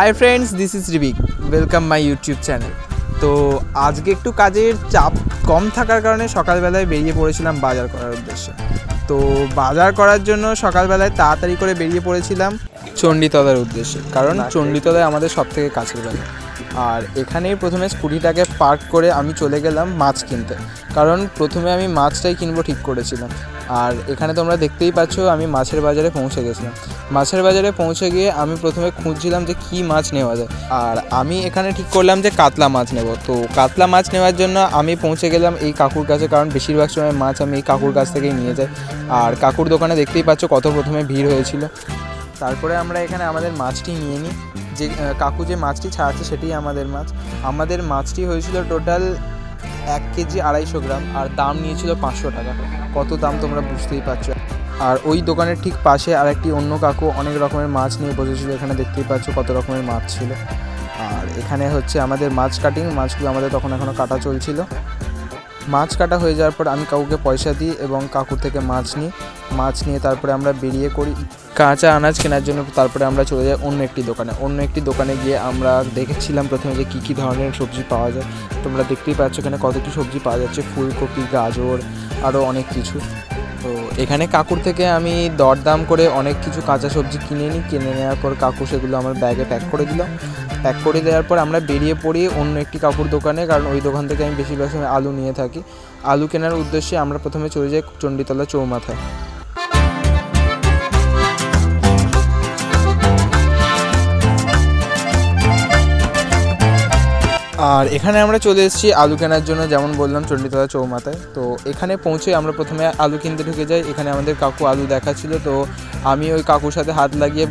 High friends, this is Ribik, welcome my YouTube channel. তো আজকে একটু কাজের চাপ কম থাকার কারণে সকালবেলায় বেরিয়ে পড়েছিলাম বাজার করার উদ্দেশ্যে। তো বাজার করার জন্য সকালবেলায় তাড়াতাড়ি করে বেরিয়ে পড়েছিলাম চণ্ডীতলার উদ্দেশ্যে, কারণ চণ্ডীতলায় আমাদের সবথেকে কাছের বাজার। আর এখানেই প্রথমে স্কুটিটাকে পার্ক করে আমি চলে গেলাম মাছ কিনতে, কারণ প্রথমে আমি মাছটাই কিনবো ঠিক করেছিলাম। আর এখানে তোমরা দেখতেই পাচ্ছ আমি মাছের বাজারে পৌঁছে গেছিলাম। মাছের বাজারে পৌঁছে গিয়ে আমি প্রথমে খুঁজছিলাম যে কী মাছ নেওয়া যায়, আর আমি এখানে ঠিক করলাম যে কাতলা মাছ নেব। তো কাতলা মাছ নেওয়ার জন্য আমি পৌঁছে গেলাম এই কাকুর কাছে, কারণ বেশিরভাগ সময় মাছ আমি এই কাকুর কাছ থেকেই নিয়ে যাই। আর কাকুর দোকানে দেখতেই পাচ্ছ কত প্রথমে ভিড় হয়েছিল। তারপরে আমরা এখানে আমাদের মাছটি নিয়ে নিই। যে কাকু যে মাছটি ছাড়াচ্ছে সেটি আমাদের মাছ। আমাদের মাছটি হয়েছিল টোটাল 1 কেজি 250 গ্রাম, আর দাম নিয়েছিল 500 টাকা। কত দাম তোমরা বুঝতেই পারছো। আর ওই দোকানের ঠিক পাশে আরেকটি অন্য কাকু অনেক রকমের মাছ নিয়ে বসেছিল, এখানে দেখতেই পাচ্ছ কত রকমের মাছ ছিল। আর এখানে হচ্ছে আমাদের মাছ কাটিং, মাছগুলো আমাদের এখনও কাটা চলছিল। মাছ কাটা হয়ে যাওয়ার পর আমি কাকুকে পয়সা দিই এবং কাকুর থেকে মাছ নিয়ে তারপরে আমরা বেরিয়ে করি কাঁচা আনাজ কেনার জন্য। তারপরে আমরা চলে যাই অন্য একটি দোকানে গিয়ে আমরা দেখেছিলাম প্রথমে যে কী ধরনের সবজি পাওয়া যায়। তোমরা দেখতেই পাচ্ছ এখানে কত কী সবজি পাওয়া যাচ্ছে, ফুলকপি, গাজর, আরও অনেক কিছু। তো এখানে কাকুর থেকে আমি দরদাম করে অনেক কিছু কাঁচা সবজি কিনে নেওয়ার পর কাকু সেগুলো আমার ব্যাগে প্যাক করে দেওয়ার পর আমরা বেরিয়ে পড়ি অন্য একটি কাকুর দোকানে, কারণ ওই দোকান থেকে আমি বেশিরভাগ সময় আলু নিয়ে থাকি। আলু কেনার উদ্দেশ্যে আমরা প্রথমে চলে যাই চণ্ডীতলা চৌমাথায়। আর এখানে আমরা চলে এসেছি আলু কেনার জন্য, যেমন বললাম চণ্ডীতলা চৌমাথায়। তো এখানে পৌঁছে আমরা প্রথমে আলু কিনতে ঢুকে যাই। এখানে আমাদের কাকু আলু দেখাচ্ছিল, তো আমি ওই কাকুর সাথে হাত লাগিয়ে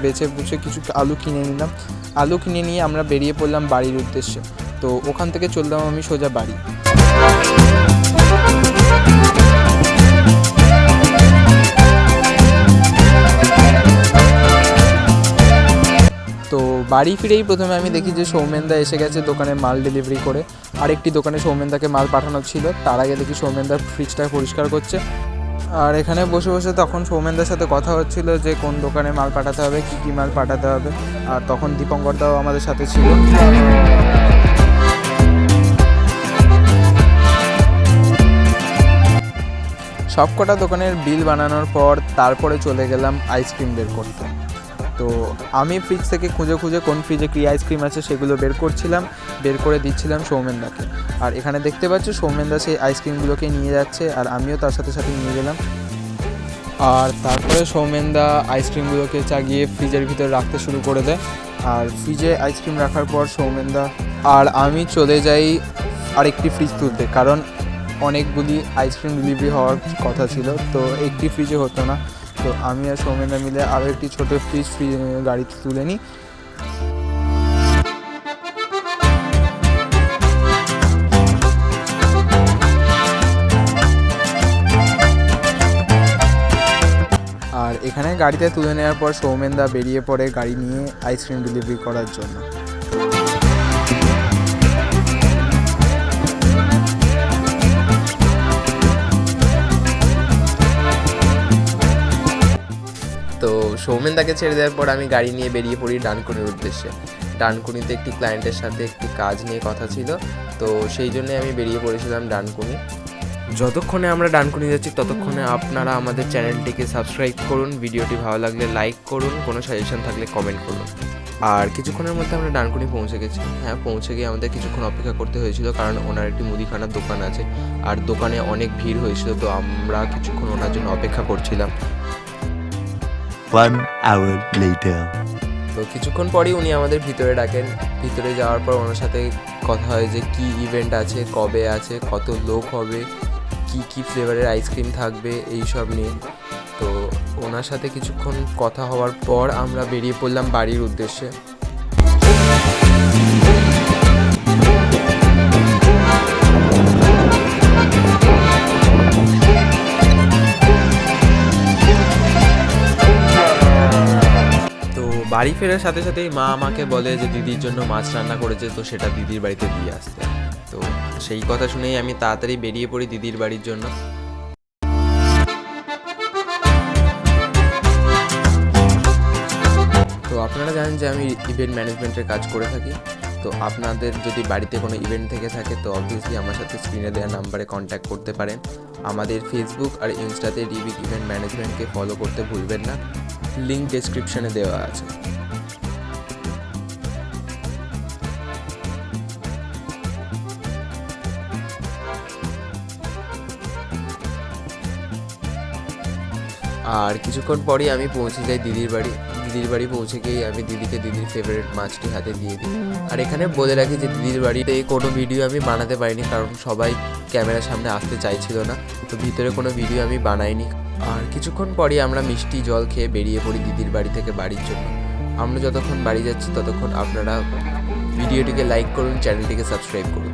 বেছে বুঝে কিছু আলু কিনে নিলাম। আলু কিনে নিয়ে আমরা বেরিয়ে পড়লাম বাড়ির উদ্দেশ্যে। তো ওখান থেকে চললাম আমি সোজা বাড়ি। তো বাড়ি ফিরেই প্রথমে আমি দেখি যে সৌমেনদা এসে গেছে দোকানে মাল ডেলিভারি করে। আরেকটি দোকানে সৌমেনদাকে মাল পাঠানো ছিল, তার আগে দেখি সৌমেনদার ফ্রিজটা পরিষ্কার করছে। আর এখানে বসে বসে তখন সৌমেনদার সাথে কথা হচ্ছিল যে কোন দোকানে মাল পাঠাতে হবে, কী মাল পাঠাতে হবে। আর তখন দীপঙ্করদাও আমাদের সাথে ছিল। সবকটা দোকানের বিল বানানোর পর তারপরে চলে গেলাম আইসক্রিম বের করতে। তো আমি ফ্রিজ থেকে খুঁজে কোন ফ্রিজে কী আইসক্রিম আছে সেগুলো বের করে দিচ্ছিলাম সৌমেনদাকে। আর এখানে দেখতে পাচ্ছ সৌমেনদা সেই আইসক্রিমগুলোকে নিয়ে যাচ্ছে, আর আমিও তার সাথে নিয়ে গেলাম। আর তারপরে সৌমেনদা আইসক্রিমগুলোকে চাগিয়ে ফ্রিজের ভিতরে রাখতে শুরু করে দেয়। আর ফ্রিজে আইসক্রিম রাখার পর সৌমেনদা আর আমি চলে যাই আরেকটি ফ্রিজ তুলতে, কারণ অনেকগুলি আইসক্রিম ডেলিভারি হওয়ার কথা ছিল, তো একটি ফ্রিজে হতো না। তো আমি আর সৌমেনদা মিলে আরও একটি ছোটো ফ্রিজ গাড়িতে তুলে নিই। আর এখানে গাড়িতে তুলে নেওয়ার পর সৌমেনদা বেরিয়ে পড়ে গাড়ি নিয়ে আইসক্রিম ডেলিভারি করার জন্য। তো সৌমেনদাকে ছেড়ে দেওয়ার পর আমি গাড়ি নিয়ে বেরিয়ে পড়ি ডানকুনির উদ্দেশ্যে। ডানকুনিতে একটি ক্লায়েন্টের সাথে একটি কাজ নিয়ে কথা ছিল, তো সেই জন্যে আমি বেরিয়ে পড়েছিলাম ডানকুনি। যতক্ষণে আমরা ডানকুনি যাচ্ছি ততক্ষণে আপনারা আমাদের চ্যানেলটিকে সাবস্ক্রাইব করুন, ভিডিওটি ভালো লাগলে লাইক করুন, কোনো সাজেশন থাকলে কমেন্ট করুন। আর কিছুক্ষণের মধ্যে আমরা ডানকুনি পৌঁছে গেছি। পৌঁছে গিয়ে আমাদের কিছুক্ষণ অপেক্ষা করতে হয়েছিল, কারণ ওনার একটি মুদিখানার দোকান আছে আর দোকানে অনেক ভিড় হয়েছিল, তো আমরা কিছুক্ষণ ওনার জন্য অপেক্ষা করছিলাম। 1 hour later. তো কিছুক্ষণ পরেই উনি আমাদের ভিতরে ডাকেন। ভিতরে যাওয়ার পর ওনার সাথে কথা হয় যে কী ইভেন্ট আছে, কবে আছে, কত লোক হবে, কী ফ্লেভারের আইসক্রিম থাকবে, এইসব নিয়ে। তো ওনার সাথে কিছুক্ষণ কথা হওয়ার পর আমরা বেরিয়ে পড়লাম বাড়ির উদ্দেশ্যে। বাড়ি ফেরার সাথে সাথেই মা আমাকে বলে যে দিদির জন্য মাছ রান্না করেছে, তো সেটা দিদির বাড়িতে দিয়ে আসতে। তো সেই কথা শুনেই আমি তাড়াতাড়ি বেরিয়ে পড়ি দিদির বাড়ির জন্য। তো আপনারা জানেন যে আমি ইভেন্ট ম্যানেজমেন্টের কাজ করে থাকি। তো আপনাদের যদি বাড়িতে কোনো ইভেন্ট থেকে থাকে তো অবভিয়াসলি আমার সাথে স্ক্রিনে দেওয়া নাম্বারে কন্ট্যাক্ট করতে পারেন। আমাদের ফেসবুক আর ইনস্টাতে রিবিক ইভেন্ট ম্যানেজমেন্টকে ফলো করতে ভুলবেন না, লিঙ্ক ডেসক্রিপশনে দেওয়া আছে। আর কিছুক্ষণ পরেই আমি পৌঁছে যাই দিদির বাড়ি পৌঁছে গিয়ে আমি দিদিকে দিদির ফেভারিট মাছটি হাতে দিয়ে দিই। আর এখানে বলে রাখি যে দিদির বাড়িতে কোনো ভিডিও আমি বানাতে পারিনি, কারণ সবাই ক্যামেরার সামনে আসতে চাইছিল না, তো ভিতরে কোনো ভিডিও আমি বানাইনি। আর কিছুক্ষণ পরেই আমরা মিষ্টি জল খেয়ে বেরিয়ে পড়ি দিদির বাড়ি থেকে বাড়ির জন্য। আমরা যতক্ষণ বাড়ি যাচ্ছি ততক্ষণ আপনারা ভিডিওটিকে লাইক করুন, চ্যানেলটিকে সাবস্ক্রাইব করুন।